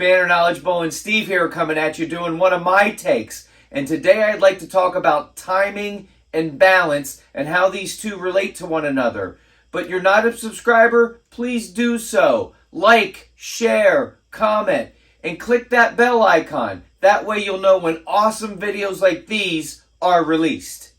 Banner Knowledge Bowl and Steve here coming at you doing one of my takes. And today I'd like to talk about timing and balance and how these two relate to one another. But you're not a subscriber? Please do so. Like, share, comment, and click that bell icon. That way you'll know when awesome videos like these are released.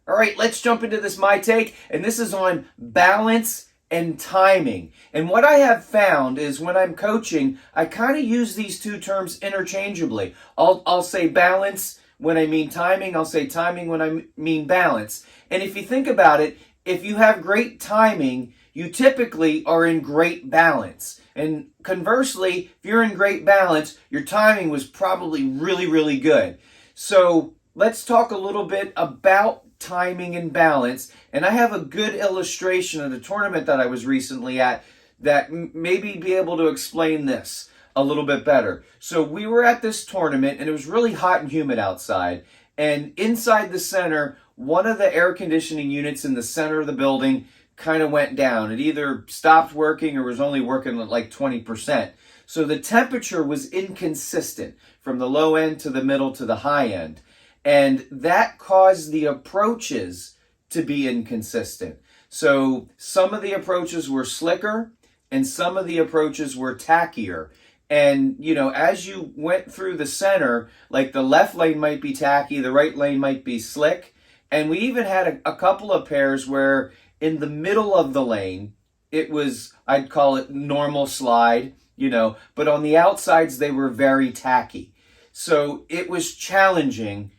All right, let's jump into this my take. And this is on balance and timing. And what I have found is when I'm coaching, I kind of use these two terms interchangeably. I'll say balance when I mean timing. I'll say timing when I mean balance. And if you think about it, if you have great timing, you typically are in great balance. And conversely, if you're in great balance, your timing was probably really, really good. So let's talk a little bit about timing and balance. And I have a good illustration of the tournament that I was recently at that maybe be able to explain this a little bit better. So we were at this tournament and it was really hot and humid outside. And inside the center, one of the air conditioning units in the center of the building kind of went down. It either stopped working or was only working at like 20%. So the temperature was inconsistent from the low end to the middle to the high end. And that caused the approaches to be inconsistent. So some of the approaches were slicker and some of the approaches were tackier. And, you know, as you went through the center, like the left lane might be tacky, the right lane might be slick. And we even had a couple of pairs where in the middle of the lane, it was, I'd call it normal slide, you know, but on the outsides, they were very tacky. So it was challenging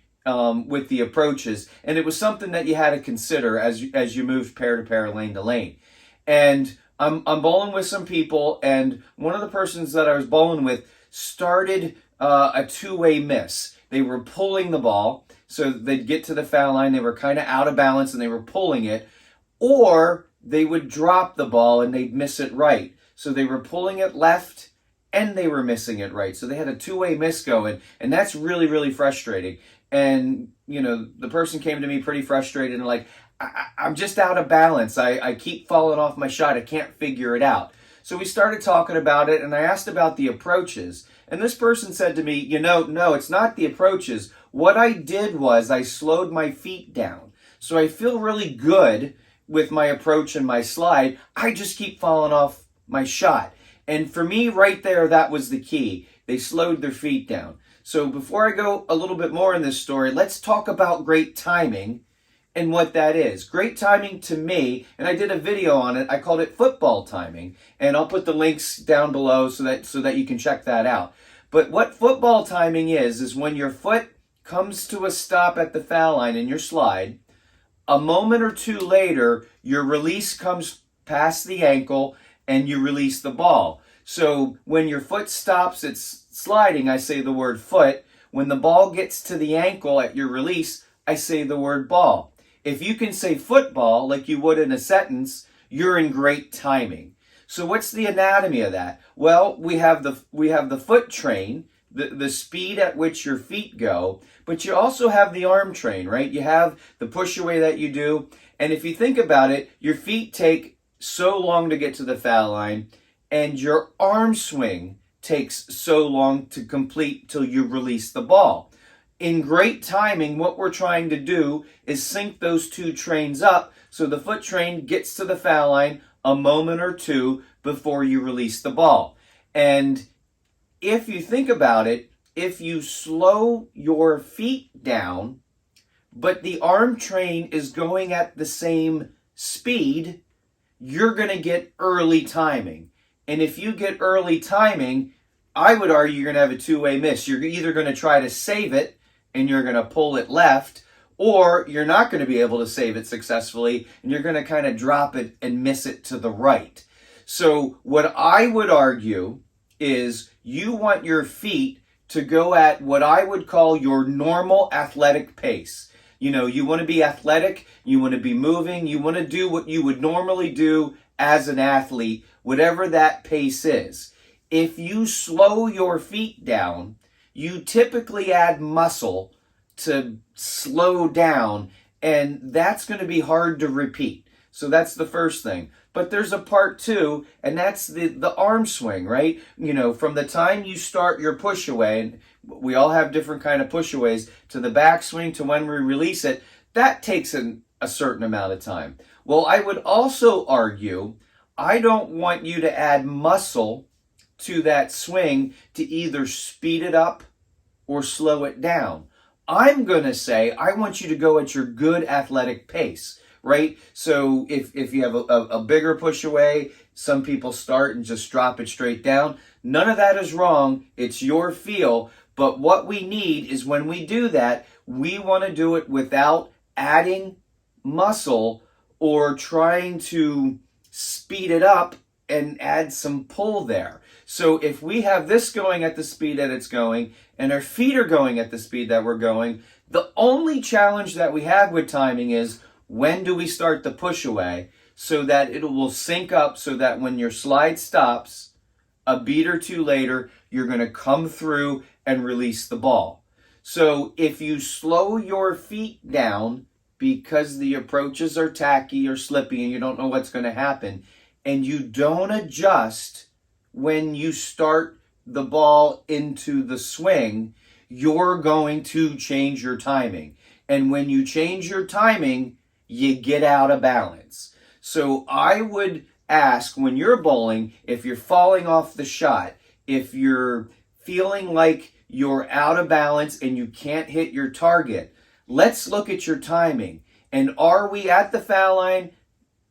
with the approaches, and it was something that you had to consider as you moved pair to pair, lane to lane. And I'm bowling with some people, and one of the persons that I was bowling with started a two-way miss. They were pulling the ball, so they'd get to the foul line, they were kind of out of balance, and they were pulling it, or they would drop the ball and they'd miss it right. So they were pulling it left, and they were missing it right. So they had a two-way miss going, and that's really, really frustrating. And, you know, the person came to me pretty frustrated and like, I'm just out of balance. I keep falling off my shot. I can't figure it out. So we started talking about it, and I asked about the approaches. And this person said to me, you know, no, it's not the approaches. What I did was I slowed my feet down. So I feel really good with my approach and my slide. I just keep falling off my shot. And for me, right there, that was the key. They slowed their feet down. So before I go a little bit more in this story, let's talk about great timing and what that is. Great timing to me, and I did a video on it, I called it football timing, and I'll put the links down below so that you can check that out. But what football timing is when your foot comes to a stop at the foul line in your slide, a moment or two later, your release comes past the ankle and you release the ball. So when your foot stops, it's sliding, I say the word foot. When the ball gets to the ankle at your release, I say the word ball. If you can say football like you would in a sentence, you're in great timing. So what's the anatomy of that? Well, we have the foot train, the speed at which your feet go, but you also have the arm train, right? You have the push away that you do. And if you think about it, your feet take so long to get to the foul line, and your arm swing takes so long to complete till you release the ball. In great timing, what we're trying to do is sync those two trains up so the foot train gets to the foul line a moment or two before you release the ball. And if you think about it, if you slow your feet down, but the arm train is going at the same speed, you're going to get early timing. And if you get early timing, I would argue you're going to have a two-way miss. You're either going to try to save it and you're going to pull it left, or you're not going to be able to save it successfully and you're going to kind of drop it and miss it to the right. So what I would argue is you want your feet to go at what I would call your normal athletic pace. You know, you want to be athletic, you want to be moving, you want to do what you would normally do as an athlete, whatever that pace is. If you slow your feet down, you typically add muscle to slow down, and that's going to be hard to repeat. So that's the first thing. But there's a part two, and that's the arm swing, right? You know, from the time you start your push away, and we all have different kind of push aways, to the backswing to when we release it, that takes a certain amount of time. Well, I would also argue, I don't want you to add muscle to that swing to either speed it up or slow it down. I'm going to say I want you to go at your good athletic pace, right? So if you have a bigger push away, some people start and just drop it straight down. None of that is wrong. It's your feel. But what we need is when we do that, we want to do it without adding muscle or trying to speed it up and add some pull there. So if we have this going at the speed that it's going and our feet are going at the speed that we're going, the only challenge that we have with timing is when do we start the push away so that it will sync up so that when your slide stops, a beat or two later, you're going to come through and release the ball. So if you slow your feet down because the approaches are tacky or slippy and you don't know what's going to happen, and you don't adjust when you start the ball into the swing, you're going to change your timing. And when you change your timing, you get out of balance. So I would ask when you're bowling, if you're falling off the shot, if you're feeling like you're out of balance and you can't hit your target, let's look at your timing. And are we at the foul line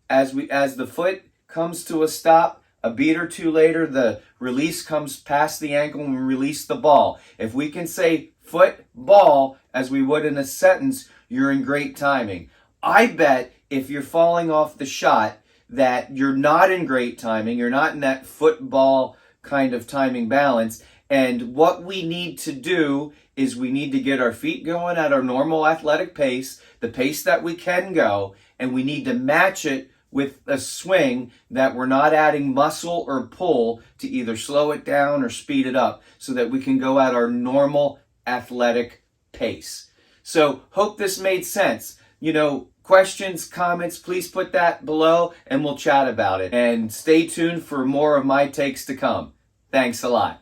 as the foot comes to a stop? A beat or two later, the release comes past the ankle and we release the ball. If we can say foot, ball, as we would in a sentence, you're in great timing. I bet if you're falling off the shot that you're not in great timing, you're not in that football kind of timing balance. And what we need to do is we need to get our feet going at our normal athletic pace, the pace that we can go, and we need to match it with a swing that we're not adding muscle or pull to either slow it down or speed it up so that we can go at our normal athletic pace. So hope this made sense. You know, questions, comments, please put that below and we'll chat about it. And stay tuned for more of my takes to come. Thanks a lot.